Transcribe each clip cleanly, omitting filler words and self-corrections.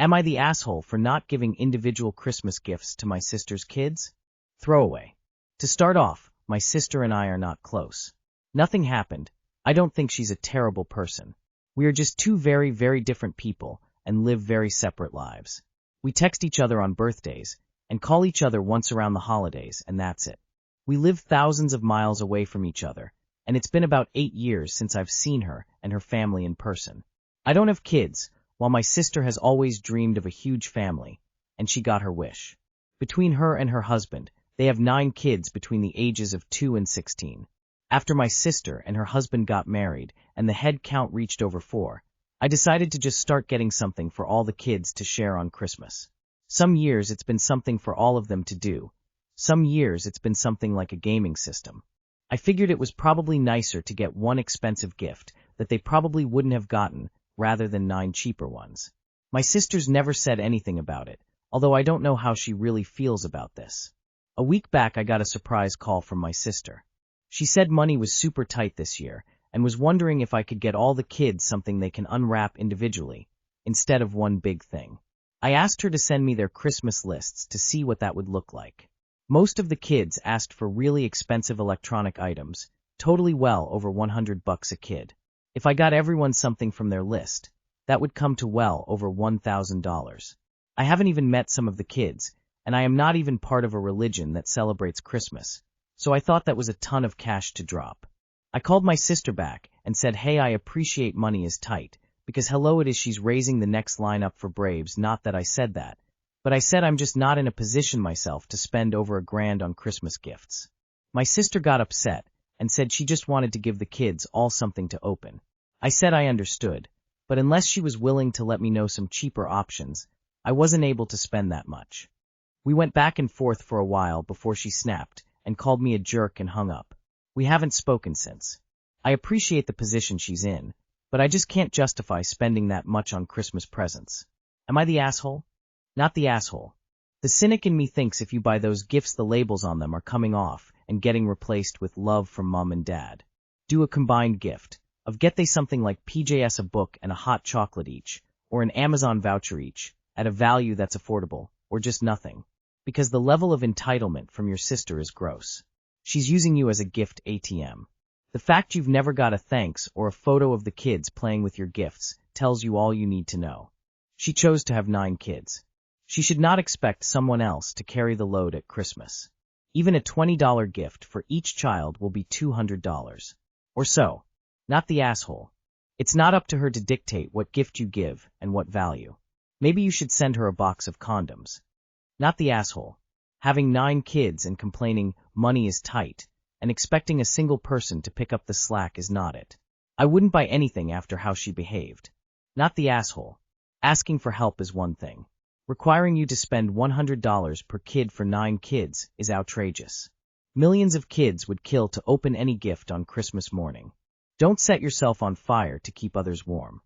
Am I the asshole for not giving individual Christmas gifts to my sister's kids? Throwaway. To start off, my sister and I are not close. Nothing happened. I don't think she's a terrible person. We are just two very, very different people and live very separate lives. We text each other on birthdays and call each other once around the holidays, and that's it. We live thousands of miles away from each other, and it's been about 8 years since I've seen her and her family in person. I don't have kids, while my sister has always dreamed of a huge family, and she got her wish. Between her and her husband, they have 9 kids between the ages of 2 and 16. After my sister and her husband got married and the head count reached over 4, I decided to just start getting something for all the kids to share on Christmas. Some years it's been something for all of them to do. Some years it's been something like a gaming system. I figured it was probably nicer to get one expensive gift that they probably wouldn't have gotten rather than 9 cheaper ones. My sister's never said anything about it, although I don't know how she really feels about this. A week back I got a surprise call from my sister. She said money was super tight this year and was wondering if I could get all the kids something they can unwrap individually, instead of one big thing. I asked her to send me their Christmas lists to see what that would look like. Most of the kids asked for really expensive electronic items, totally well over $100 a kid. If I got everyone something from their list, that would come to well over $1,000. I haven't even met some of the kids, and I am not even part of a religion that celebrates Christmas, so I thought that was a ton of cash to drop. I called my sister back and said, hey, I appreciate money is tight, because hello it is she's raising the next line up for Braves, not that I said that, but I said I'm just not in a position myself to spend over $1,000 on Christmas gifts. My sister got upset and said she just wanted to give the kids all something to open. I said I understood, but unless she was willing to let me know some cheaper options, I wasn't able to spend that much. We went back and forth for a while before she snapped and called me a jerk and hung up. We haven't spoken since. I appreciate the position she's in, but I just can't justify spending that much on Christmas presents. Am I the asshole? Not the asshole. The cynic in me thinks if you buy those gifts the labels on them are coming off and getting replaced with love from mom and dad. Do a combined gift of get they something like PJS a book and a hot chocolate each, or an Amazon voucher each, at a value that's affordable, or just nothing. Because the level of entitlement from your sister is gross. She's using you as a gift ATM. The fact you've never got a thanks or a photo of the kids playing with your gifts tells you all you need to know. She chose to have 9 kids. She should not expect someone else to carry the load at Christmas. Even a $20 gift for each child will be $200. Or so. Not the asshole. It's not up to her to dictate what gift you give and what value. Maybe you should send her a box of condoms. Not the asshole. Having 9 kids and complaining money is tight and expecting a single person to pick up the slack is not it. I wouldn't buy anything after how she behaved. Not the asshole. Asking for help is one thing. Requiring you to spend $100 per kid for 9 kids is outrageous. Millions of kids would kill to open any gift on Christmas morning. Don't set yourself on fire to keep others warm.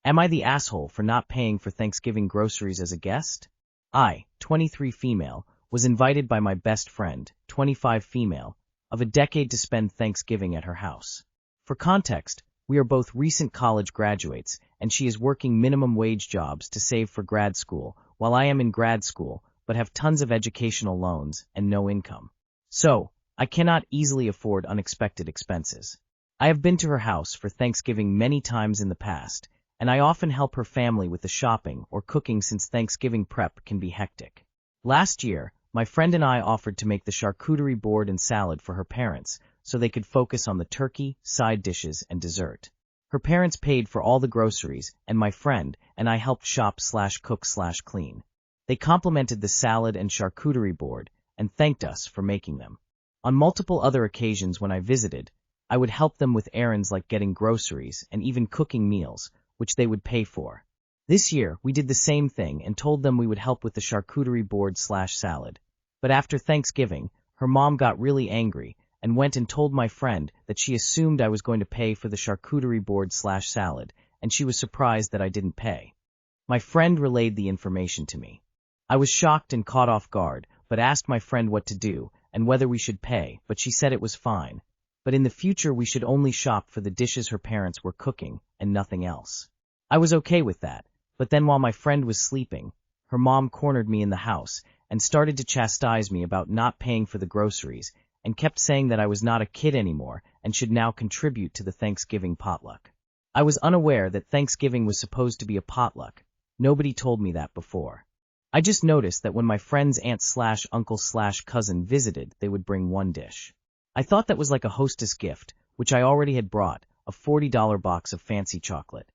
Am I the asshole for not paying for Thanksgiving groceries as a guest? I, 23 female, was invited by my best friend, 25 female, of a decade to spend Thanksgiving at her house. For context, we are both recent college graduates, and she is working minimum wage jobs to save for grad school, while I am in grad school, but have tons of educational loans and no income. So, I cannot easily afford unexpected expenses. I have been to her house for Thanksgiving many times in the past, and I often help her family with the shopping or cooking since Thanksgiving prep can be hectic. Last year, my friend and I offered to make the charcuterie board and salad for her parents so they could focus on the turkey, side dishes, and dessert. Her parents paid for all the groceries, and my friend and I helped shop/cook/clean. They complimented the salad and charcuterie board and thanked us for making them. On multiple other occasions when I visited, I would help them with errands like getting groceries and even cooking meals, which they would pay for. This year, we did the same thing and told them we would help with the charcuterie board/salad. But after Thanksgiving, her mom got really angry and went and told my friend that she assumed I was going to pay for the charcuterie board/salad, and she was surprised that I didn't pay. My friend relayed the information to me. I was shocked and caught off guard, but asked my friend what to do and whether we should pay, but she said it was fine. But in the future we should only shop for the dishes her parents were cooking and nothing else. I was okay with that, But then while my friend was sleeping, her mom cornered me in the house and started to chastise me about not paying for the groceries and kept saying that I was not a kid anymore and should now contribute to the Thanksgiving potluck. I was unaware that Thanksgiving was supposed to be a potluck. Nobody told me that before. I just noticed that when my friend's aunt/uncle/cousin visited, they would bring one dish. I thought that was like a hostess gift, which I already had brought, a $40 box of fancy chocolate.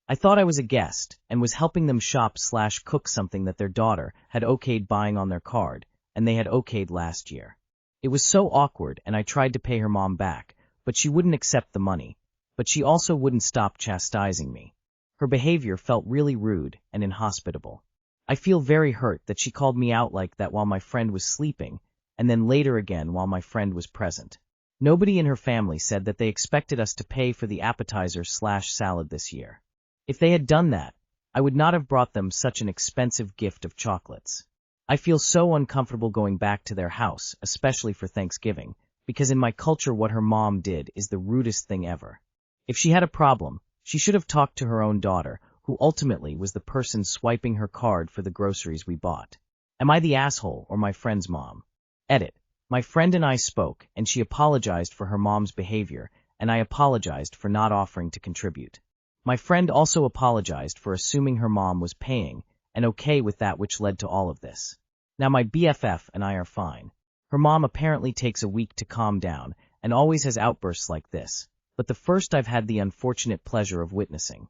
I thought I was a guest and was helping them shop/cook something that their daughter had okayed buying on their card, and they had okayed last year. It was so awkward, and I tried to pay her mom back, but she wouldn't accept the money. But she also wouldn't stop chastising me. Her behavior felt really rude and inhospitable. I feel very hurt that she called me out like that while my friend was sleeping, and then later again while my friend was present. Nobody in her family said that they expected us to pay for the appetizer/salad this year. If they had done that, I would not have brought them such an expensive gift of chocolates. I feel so uncomfortable going back to their house, especially for Thanksgiving, because in my culture what her mom did is the rudest thing ever. If she had a problem, she should have talked to her own daughter, who ultimately was the person swiping her card for the groceries we bought. Am I the asshole or my friend's mom? Edit. My friend and I spoke, and she apologized for her mom's behavior, and I apologized for not offering to contribute. My friend also apologized for assuming her mom was paying, and okay with that, which led to all of this. Now my BFF and I are fine. Her mom apparently takes a week to calm down, and always has outbursts like this, but the first I've had the unfortunate pleasure of witnessing.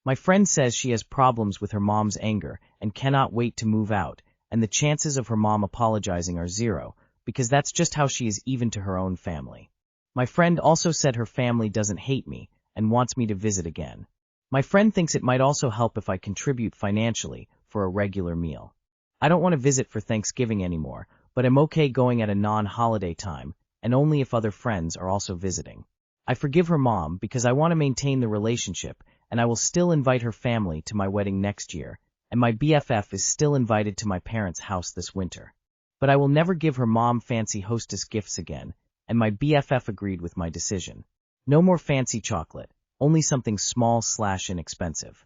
My friend says she has problems with her mom's anger and cannot wait to move out, and the chances of her mom apologizing are zero, because that's just how she is even to her own family. My friend also said her family doesn't hate me and wants me to visit again. My friend thinks it might also help if I contribute financially for a regular meal. I don't want to visit for Thanksgiving anymore, but I'm okay going at a non-holiday time, and only if other friends are also visiting. I forgive her mom because I want to maintain the relationship, and I will still invite her family to my wedding next year, and my BFF is still invited to my parents' house this winter. But I will never give her mom fancy hostess gifts again, and my BFF agreed with my decision. No more fancy chocolate, only something small/inexpensive.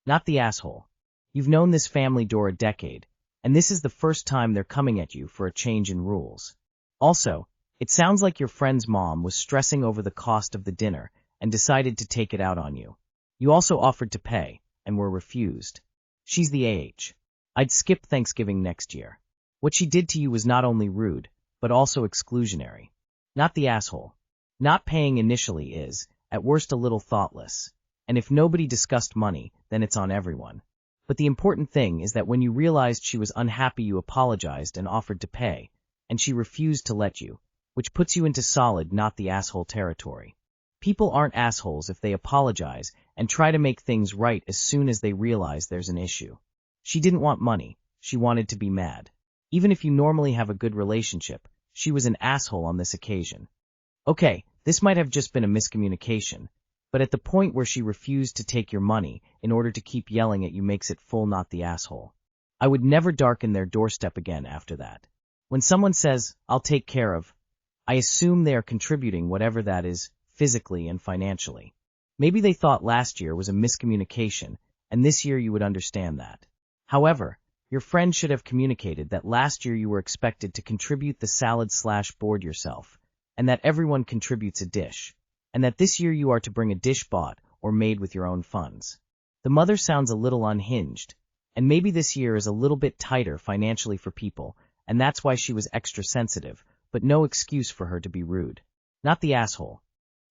Not the asshole. You've known this family door a decade, and this is the first time they're coming at you for a change in rules. Also, it sounds like your friend's mom was stressing over the cost of the dinner and decided to take it out on you. You also offered to pay, and were refused. She's the AH. I'd skip Thanksgiving next year. What she did to you was not only rude, but also exclusionary. Not the asshole. Not paying initially is, at worst, a little thoughtless. And if nobody discussed money, then it's on everyone. But the important thing is that when you realized she was unhappy, you apologized and offered to pay, and she refused to let you, which puts you into solid not the asshole territory. People aren't assholes if they apologize and try to make things right as soon as they realize there's an issue. She didn't want money, she wanted to be mad. Even if you normally have a good relationship, she was an asshole on this occasion. Okay, this might have just been a miscommunication, but at the point where she refused to take your money in order to keep yelling at you makes it full not the asshole. I would never darken their doorstep again after that. When someone says, I'll take care of, I assume they are contributing whatever that is, physically and financially. Maybe they thought last year was a miscommunication, and this year you would understand that. However, your friend should have communicated that last year you were expected to contribute the salad/board yourself, and that everyone contributes a dish, and that this year you are to bring a dish bought or made with your own funds. The mother sounds a little unhinged, and maybe this year is a little bit tighter financially for people, and that's why she was extra sensitive, but no excuse for her to be rude. Not the asshole.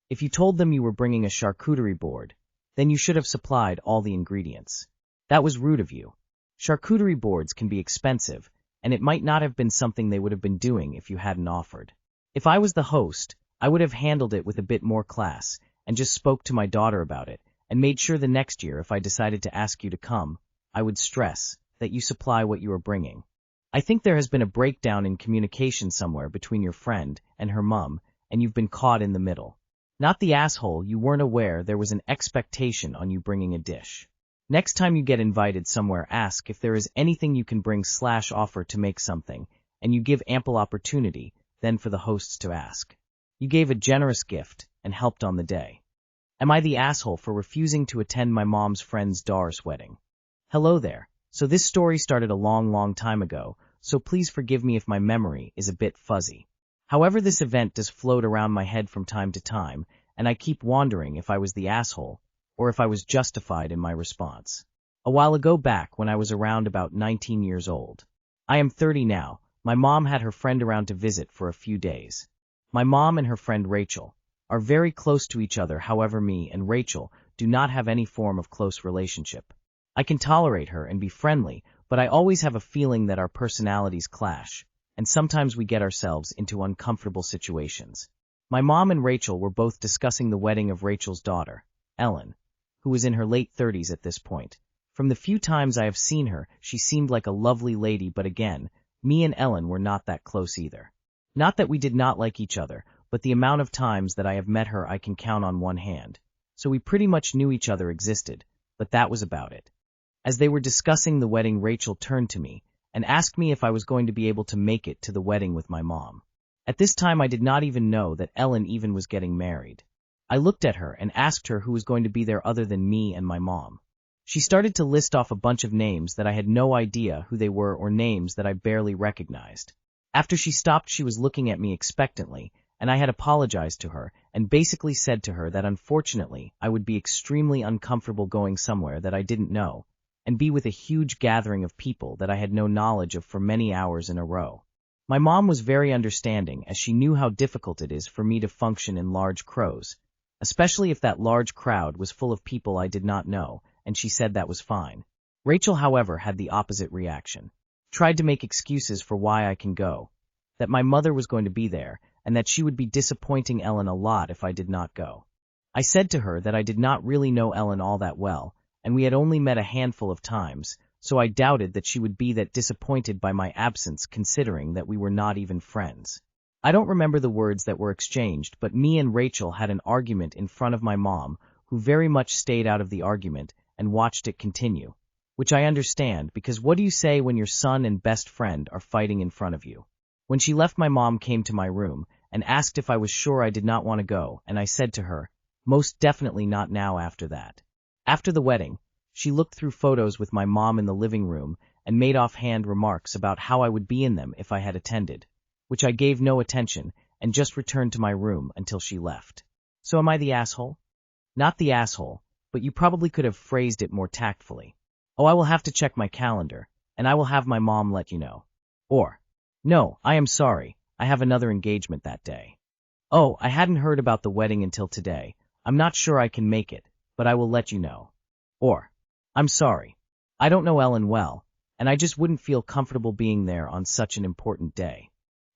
If you told them you were bringing a charcuterie board, then you should have supplied all the ingredients. That was rude of you. Charcuterie boards can be expensive, and it might not have been something they would have been doing if you hadn't offered. If I was the host, I would have handled it with a bit more class, and just spoke to my daughter about it, and made sure the next year if I decided to ask you to come, I would stress that you supply what you are bringing. I think there has been a breakdown in communication somewhere between your friend and her mom, and you've been caught in the middle. Not the asshole, you weren't aware there was an expectation on you bringing a dish. Next time you get invited somewhere, ask if there is anything you can bring/offer to make something, and you give ample opportunity then for the hosts to ask. You gave a generous gift and helped on the day. Am I the asshole for refusing to attend my mom's friend's daughter's wedding? Hello there. So this story started a long time ago, so please forgive me if my memory is a bit fuzzy. However, this event does float around my head from time to time, and I keep wondering if I was the asshole, or if I was justified in my response. A while ago back when I was around about 19 years old. I am 30 now. My mom had her friend around to visit for a few days. My mom and her friend Rachel are very close to each other. However, me and Rachel do not have any form of close relationship. I can tolerate her and be friendly, but I always have a feeling that our personalities clash, and sometimes we get ourselves into uncomfortable situations. My mom and Rachel were both discussing the wedding of Rachel's daughter, Ellen, who was in her late 30s at this point. From the few times I have seen her, she seemed like a lovely lady, but again, me and Ellen were not that close either. Not that we did not like each other, but the amount of times that I have met her I can count on one hand. So we pretty much knew each other existed, but that was about it. As they were discussing the wedding, Rachel turned to me and asked me if I was going to be able to make it to the wedding with my mom. At this time I did not even know that Ellen even was getting married. I looked at her and asked her who was going to be there other than me and my mom. She started to list off a bunch of names that I had no idea who they were, or names that I barely recognized. After she stopped, she was looking at me expectantly, and I had apologized to her and basically said to her that unfortunately I would be extremely uncomfortable going somewhere that I didn't know and be with a huge gathering of people that I had no knowledge of for many hours in a row. My mom was very understanding, as she knew how difficult it is for me to function in large crowds, especially if that large crowd was full of people I did not know, and she said that was fine. Rachel, however, had the opposite reaction. Tried to make excuses for why I can go, that my mother was going to be there, and that she would be disappointing Ellen a lot if I did not go. I said to her that I did not really know Ellen all that well, and we had only met a handful of times, so I doubted that she would be that disappointed by my absence, considering that we were not even friends. I don't remember the words that were exchanged, but me and Rachel had an argument in front of my mom, who very much stayed out of the argument and watched it continue, which I understand, because what do you say when your son and best friend are fighting in front of you? When she left, my mom came to my room and asked if I was sure I did not want to go, and I said to her, most definitely not now after that. After the wedding, she looked through photos with my mom in the living room and made offhand remarks about how I would be in them if I had attended, which I gave no attention and just returned to my room until she left. So am I the asshole? Not the asshole, but you probably could have phrased it more tactfully. Oh, I will have to check my calendar, and I will have my mom let you know. Or, no, I am sorry, I have another engagement that day. Oh, I hadn't heard about the wedding until today. I'm not sure I can make it, but I will let you know. Or, I'm sorry, I don't know Ellen well, and I just wouldn't feel comfortable being there on such an important day.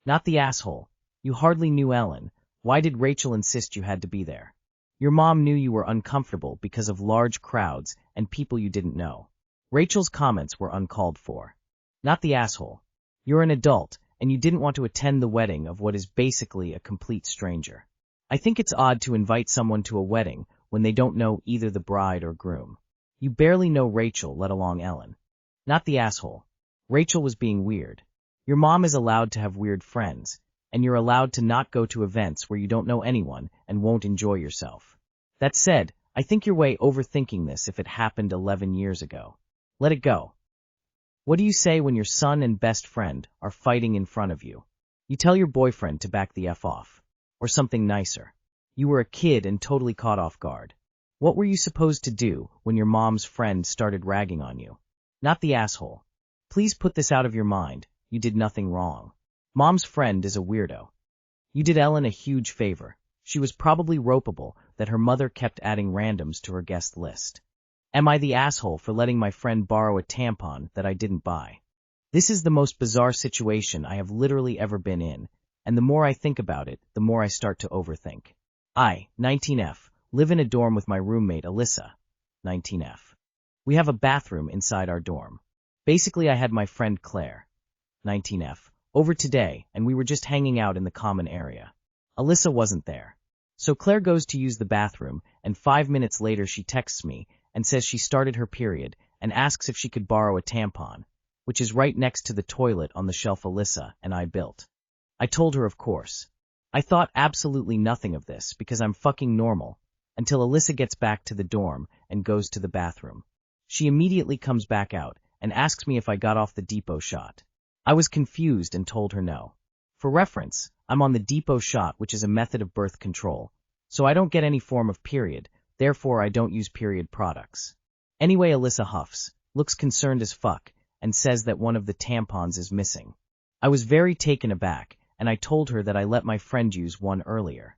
Not the asshole. You hardly knew Ellen. Why did Rachel insist you had to be there? Your mom knew you were uncomfortable because of large crowds and people you didn't know. Rachel's comments were uncalled for. Not the asshole. You're an adult, and you didn't want to attend the wedding of what is basically a complete stranger. I think it's odd to invite someone to a wedding when they don't know either the bride or groom. You barely know Rachel, let alone Ellen. Not the asshole. Rachel was being weird. Your mom is allowed to have weird friends, and you're allowed to not go to events where you don't know anyone and won't enjoy yourself. That said, I think you're way overthinking this if it happened 11 years ago. Let it go. What do you say when your son and best friend are fighting in front of you? You tell your boyfriend to back the F off. Or something nicer. You were a kid and totally caught off guard. What were you supposed to do when your mom's friend started ragging on you? Not the asshole. Please put this out of your mind. You did nothing wrong. Mom's friend is a weirdo. You did Ellen a huge favor. She was probably ropeable that her mother kept adding randoms to her guest list. Am I the asshole for letting my friend borrow a tampon that I didn't buy? This is the most bizarre situation I have literally ever been in, and the more I think about it, the more I start to overthink. I, 19F, live in a dorm with my roommate Alyssa, 19F. We have a bathroom inside our dorm. Basically, I had my friend Claire, 19F, over today, and we were just hanging out in the common area. Alyssa wasn't there. So Claire goes to use the bathroom, and 5 minutes later she texts me and says she started her period and asks if she could borrow a tampon, which is right next to the toilet on the shelf Alyssa and I built. I told her, of course. I thought absolutely nothing of this because I'm fucking normal, until Alyssa gets back to the dorm and goes to the bathroom. She immediately comes back out and asks me if I got off the depot shot. I was confused and told her no. For reference, I'm on the depot shot, which is a method of birth control, so I don't get any form of period, therefore I don't use period products. Anyway, Alyssa huffs, looks concerned as fuck, and says that one of the tampons is missing. I was very taken aback, and I told her that I let my friend use one earlier.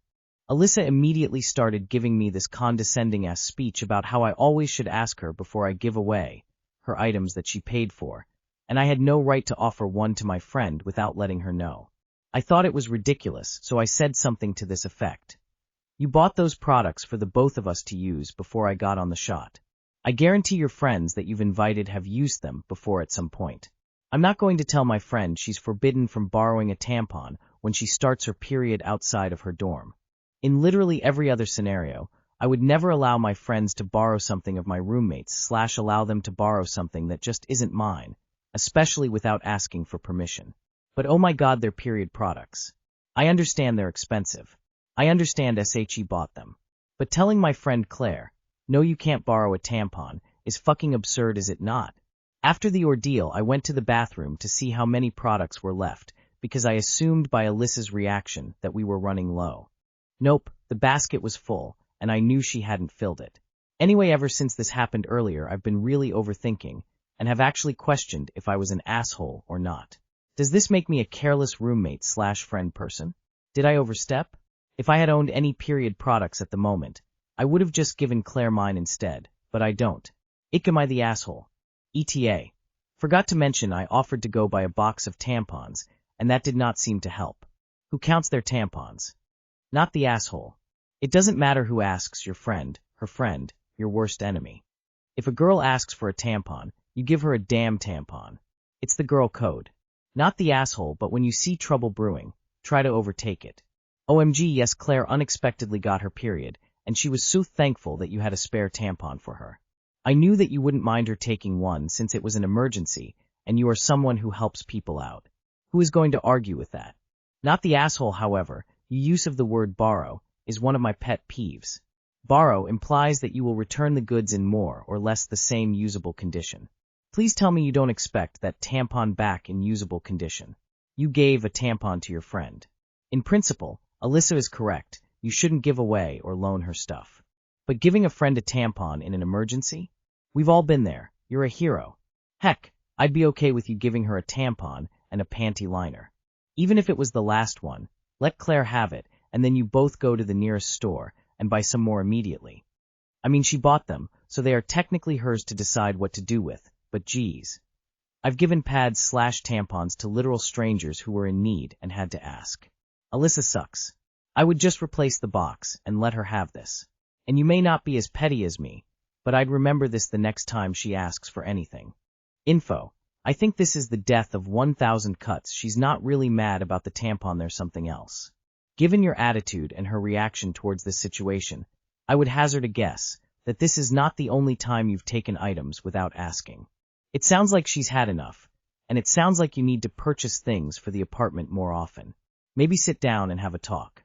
Alyssa immediately started giving me this condescending-ass speech about how I always should ask her before I give away her items that she paid for, and I had no right to offer one to my friend without letting her know. I thought it was ridiculous, so I said something to this effect. You bought those products for the both of us to use before I got on the shot. I guarantee your friends that you've invited have used them before at some point. I'm not going to tell my friend she's forbidden from borrowing a tampon when she starts her period outside of her dorm. In literally every other scenario, I would never allow my friends to borrow something of my roommates/allow them to borrow something that just isn't mine, especially without asking for permission. But oh my god, they're period products. I understand they're expensive. I understand SHE bought them. But telling my friend Claire, no you can't borrow a tampon, is fucking absurd, is it not? After the ordeal, I went to the bathroom to see how many products were left, because I assumed by Alyssa's reaction that we were running low. Nope, the basket was full, and I knew she hadn't filled it. Anyway, ever since this happened earlier, I've been really overthinking, and have actually questioned if I was an asshole or not. Does this make me a careless roommate/friend person? Did I overstep? If I had owned any period products at the moment, I would have just given Claire mine instead, but I don't. Am I the asshole? ETA. Forgot to mention I offered to go buy a box of tampons, and that did not seem to help. Who counts their tampons? Not the asshole. It doesn't matter who asks, your friend, her friend, your worst enemy. If a girl asks for a tampon, you give her a damn tampon. It's the girl code. Not the asshole, but when you see trouble brewing, try to overtake it. OMG, yes, Claire unexpectedly got her period, and she was so thankful that you had a spare tampon for her. I knew that you wouldn't mind her taking one since it was an emergency, and you are someone who helps people out. Who is going to argue with that? Not the asshole, however. Your use of the word borrow is one of my pet peeves. Borrow implies that you will return the goods in more or less the same usable condition. Please tell me you don't expect that tampon back in usable condition. You gave a tampon to your friend. In principle, Alyssa is correct. You shouldn't give away or loan her stuff. But giving a friend a tampon in an emergency? We've all been there. You're a hero. Heck, I'd be okay with you giving her a tampon and a panty liner. Even if it was the last one, let Claire have it, and then you both go to the nearest store and buy some more immediately. I mean, she bought them, so they are technically hers to decide what to do with, but geez. I've given pads/tampons to literal strangers who were in need and had to ask. Alyssa sucks. I would just replace the box and let her have this. And you may not be as petty as me, but I'd remember this the next time she asks for anything. Info. I think this is the death of 1,000 cuts. She's not really mad about the tampon, there's something else. Given your attitude and her reaction towards this situation, I would hazard a guess that this is not the only time you've taken items without asking. It sounds like she's had enough, and it sounds like you need to purchase things for the apartment more often. Maybe sit down and have a talk.